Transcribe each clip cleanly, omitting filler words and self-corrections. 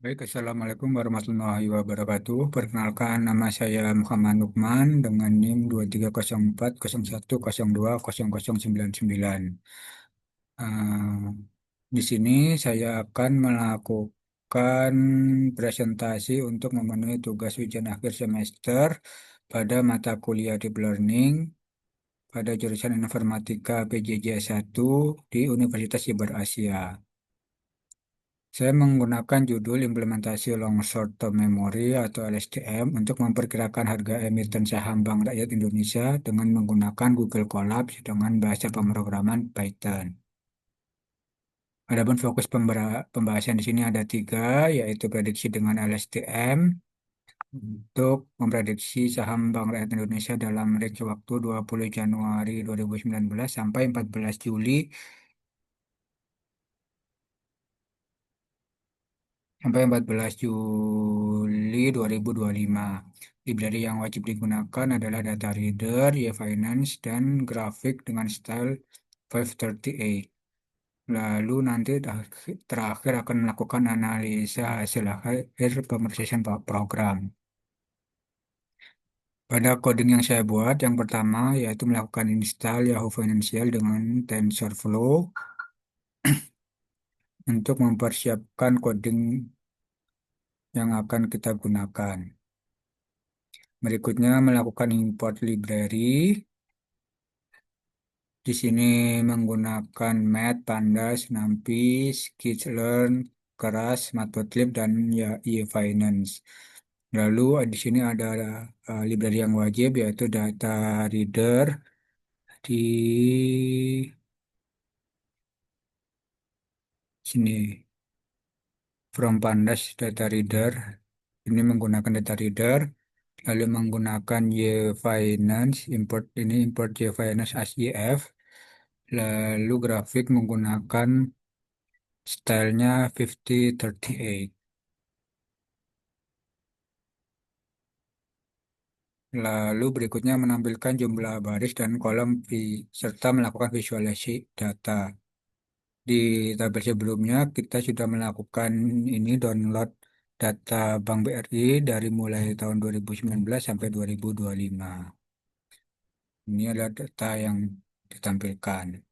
Baik, Assalamualaikum warahmatullahi wabarakatuh. Perkenalkan, nama saya Muhammad Nukman dengan NIM 230401202099. Eh, di sini saya akan melakukan presentasi untuk memenuhi tugas ujian akhir semester pada mata kuliah Deep Learning pada jurusan Informatika PJJ 1 di Universitas Siber Asia. Saya menggunakan judul implementasi long short term memory atau LSTM untuk memperkirakan harga emiten saham Bank Rakyat Indonesia dengan menggunakan Google Colab dengan bahasa pemrograman Python. Adapun fokus pembahasan di sini ada tiga, yaitu prediksi dengan LSTM untuk memprediksi saham Bank Rakyat Indonesia dalam range waktu 20 Januari 2019 sampai 14 Juli sampai 14 Juli 2025. Library yang wajib digunakan adalah data reader, e-finance, dan grafik dengan style 538. Lalu nanti terakhir akan melakukan analisa hasil akhir pemrosesan program. Pada coding yang saya buat, yang pertama yaitu melakukan install Yahoo Financial dengan TensorFlow untuk mempersiapkan coding yang akan kita gunakan. Berikutnya melakukan import library. Di sini menggunakan Math, Pandas, NumPy, Skitlearn, Keras, Matplotlib, dan ya e-finance. Lalu di sini ada library yang wajib yaitu data reader di sini from Pandas data reader. Ini menggunakan data reader, lalu menggunakan y-finance import ini import y-finance as if. Lalu grafik menggunakan stylenya 5038. Lalu berikutnya menampilkan jumlah baris dan kolom serta melakukan visualisasi data. Di tabel sebelumnya kita sudah melakukan ini download data Bank BRI dari mulai tahun 2019 sampai 2025. Ini adalah data yang ditampilkan.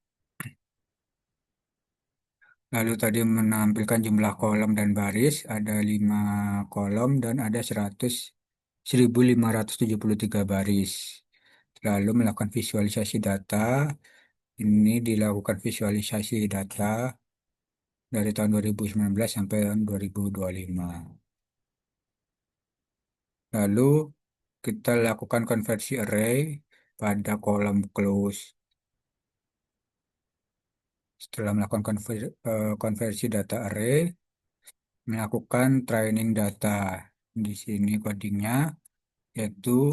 Lalu tadi menampilkan jumlah kolom dan baris, ada 5 kolom dan ada 1573 baris. Lalu melakukan visualisasi data, ini dilakukan visualisasi data dari tahun 2019 sampai tahun 2025. Lalu kita lakukan konversi array pada kolom close. Setelah melakukan konversi data array, melakukan training data. Di sini codingnya yaitu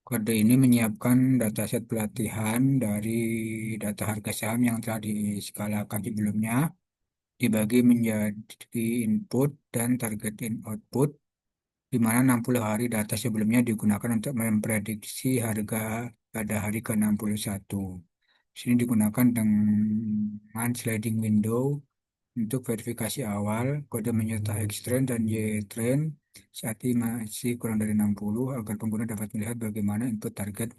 kode ini menyiapkan dataset pelatihan dari data harga saham yang telah diskalakan sebelumnya, dibagi menjadi input dan target in output, di mana 60 hari data sebelumnya digunakan untuk memprediksi harga pada hari ke-61. Di sini digunakan dengan sliding window untuk verifikasi awal, kode menyertai Xtrain dan YTrain saat ini masih kurang dari 60 agar pengguna dapat melihat bagaimana input target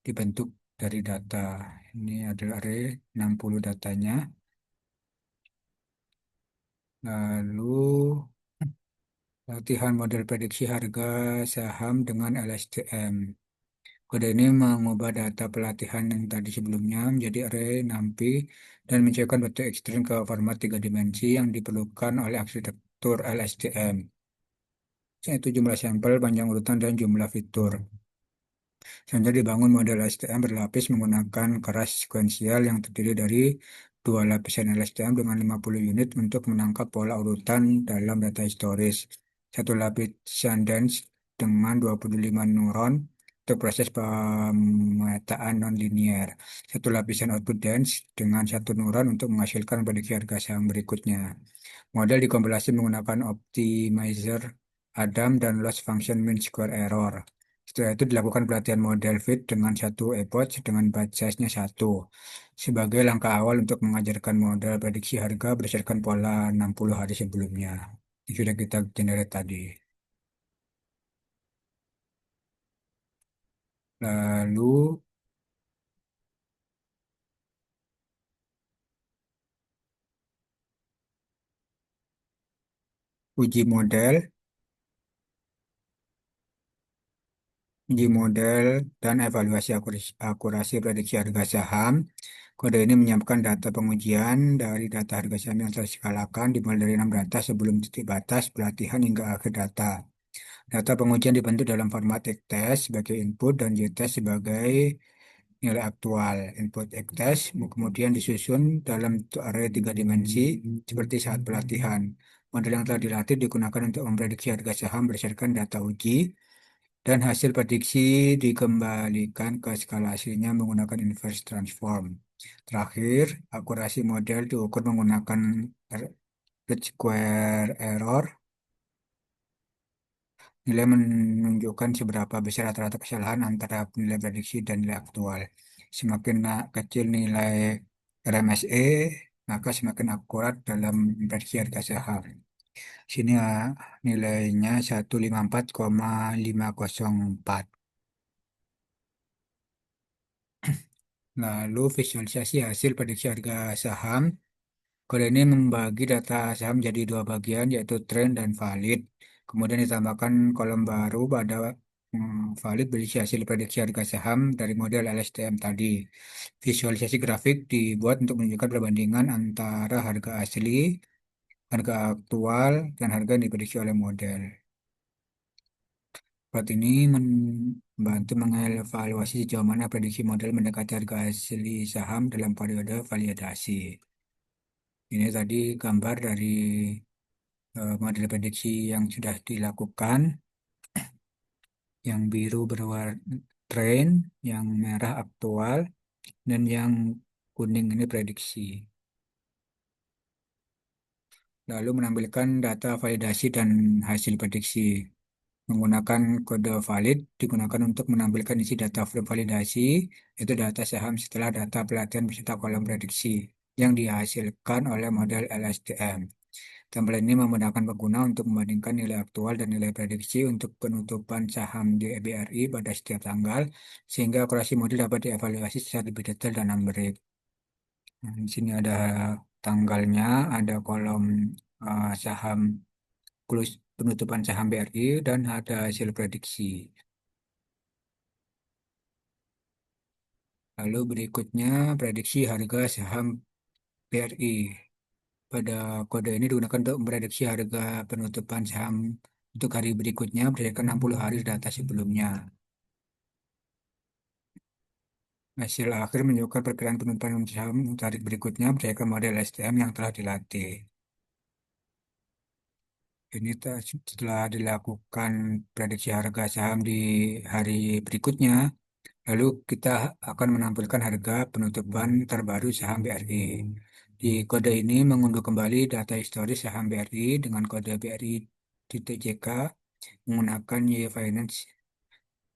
dibentuk dari data. Ini adalah array 60 datanya. Lalu latihan model prediksi harga saham dengan LSTM. Kode ini mengubah data pelatihan yang tadi sebelumnya menjadi array NumPy dan mencoba bentuk ekstrim ke format 3 dimensi yang diperlukan oleh arsitektur LSTM, yaitu jumlah sampel, panjang urutan, dan jumlah fitur. Selanjutnya dibangun model LSTM berlapis menggunakan keras sekuensial yang terdiri dari 2 lapisan LSTM dengan 50 unit untuk menangkap pola urutan dalam data historis. 1 lapisan dense dengan 25 neuron untuk proses pemetaan nonlinear. 1 lapisan output dense dengan 1 neuron untuk menghasilkan prediksi harga saham berikutnya. Model dikompilasi menggunakan optimizer Adam dan loss function mean square error. Setelah itu dilakukan pelatihan model fit dengan satu epoch dengan batch size-nya satu. Sebagai langkah awal untuk mengajarkan model prediksi harga berdasarkan pola 60 hari sebelumnya. Yang sudah kita generate tadi. Lalu uji model, uji model dan evaluasi akurasi prediksi harga saham. Kode ini menyiapkan data pengujian dari data harga saham yang telah diskalakan dimulai dari 6 data sebelum titik batas pelatihan hingga akhir data. Data pengujian dibentuk dalam format X-test sebagai input dan Y-test sebagai nilai aktual. Input X-test kemudian disusun dalam bentuk array 3 dimensi seperti saat pelatihan. Model yang telah dilatih digunakan untuk memprediksi harga saham berdasarkan data uji dan hasil prediksi dikembalikan ke skala aslinya menggunakan inverse transform. Terakhir, akurasi model diukur menggunakan least square error. Nilai menunjukkan seberapa besar rata-rata kesalahan antara nilai prediksi dan nilai aktual. Semakin kecil nilai RMSE, maka semakin akurat dalam prediksi harga saham. Sini nilainya 154,504. Lalu visualisasi hasil prediksi harga saham. Kode ini membagi data saham jadi dua bagian, yaitu trend dan valid. Kemudian ditambahkan kolom baru pada valid berisi hasil prediksi harga saham dari model LSTM tadi. Visualisasi grafik dibuat untuk menunjukkan perbandingan antara harga asli, harga aktual, dan harga yang diprediksi oleh model. Plot ini membantu mengevaluasi sejauh mana prediksi model mendekati harga asli saham dalam periode validasi. Ini tadi gambar dari model prediksi yang sudah dilakukan. Yang biru berwarna trend, yang merah aktual, dan yang kuning ini prediksi. Lalu menampilkan data validasi dan hasil prediksi. Menggunakan kode valid digunakan untuk menampilkan isi data validasi, yaitu data saham setelah data pelatihan beserta kolom prediksi yang dihasilkan oleh model LSTM. Template ini memudahkan pengguna untuk membandingkan nilai aktual dan nilai prediksi untuk penutupan saham di BRI pada setiap tanggal, sehingga akurasi model dapat dievaluasi secara lebih detail dan numerik. Nah, di sini ada tanggalnya, ada kolom saham close penutupan saham BRI, dan ada hasil prediksi. Lalu berikutnya prediksi harga saham BRI. Pada kode ini digunakan untuk memprediksi harga penutupan saham untuk hari berikutnya berdasarkan 60 hari data sebelumnya. Hasil akhir menunjukkan perkiraan penutupan saham untuk hari berikutnya berdasarkan model STM yang telah dilatih. Ini setelah dilakukan prediksi harga saham di hari berikutnya, lalu kita akan menampilkan harga penutupan terbaru saham BRI. Di kode ini mengunduh kembali data historis saham BRI dengan kode BRI JK menggunakan Y-Finance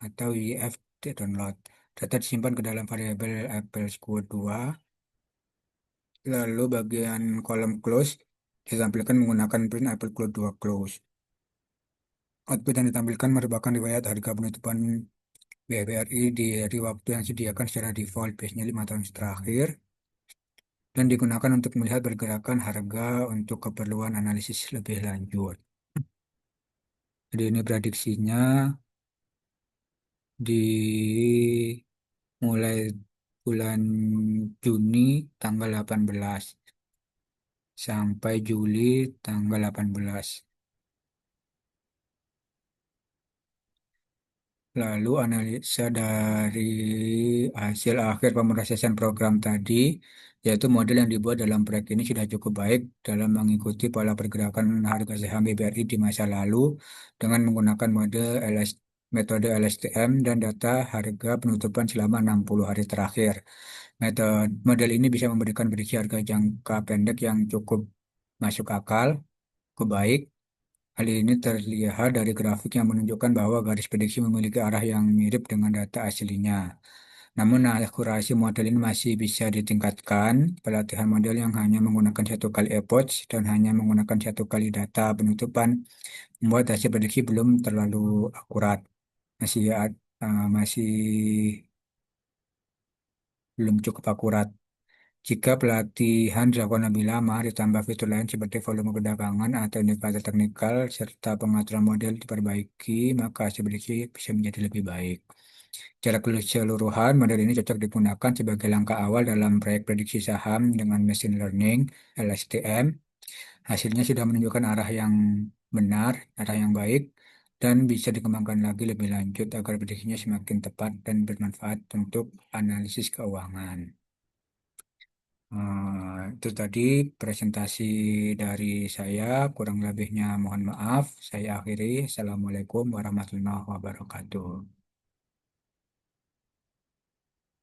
atau YF download. Data disimpan ke dalam variabel Apple Square 2. Lalu bagian kolom close ditampilkan menggunakan print Apple Close 2 close. Output yang ditampilkan merupakan riwayat harga penutupan BBRI dari waktu yang disediakan secara default biasanya 5 tahun terakhir dan digunakan untuk melihat pergerakan harga untuk keperluan analisis lebih lanjut. Jadi ini prediksinya mulai bulan Juni tanggal 18 sampai Juli tanggal 18. Lalu analisa dari hasil akhir pemrosesan program tadi, yaitu model yang dibuat dalam proyek ini sudah cukup baik dalam mengikuti pola pergerakan harga saham BBRI di masa lalu dengan menggunakan metode LSTM dan data harga penutupan selama 60 hari terakhir. Model ini bisa memberikan prediksi harga jangka pendek yang cukup masuk akal, cukup baik. Hal ini terlihat dari grafik yang menunjukkan bahwa garis prediksi memiliki arah yang mirip dengan data aslinya. Namun akurasi model ini masih bisa ditingkatkan. Pelatihan model yang hanya menggunakan satu kali approach dan hanya menggunakan satu kali data penutupan membuat hasil prediksi belum terlalu akurat. Masih belum cukup akurat. Jika pelatihan dilakukan lebih lama, ditambah fitur lain seperti volume perdagangan atau indikator teknikal, serta pengaturan model diperbaiki, maka hasil prediksi bisa menjadi lebih baik. Secara keseluruhan, model ini cocok digunakan sebagai langkah awal dalam proyek prediksi saham dengan machine learning (LSTM). Hasilnya sudah menunjukkan arah yang benar, arah yang baik, dan bisa dikembangkan lagi lebih lanjut agar prediksinya semakin tepat dan bermanfaat untuk analisis keuangan. Itu tadi presentasi dari saya, kurang lebihnya mohon maaf. Saya akhiri. Assalamualaikum warahmatullahi wabarakatuh.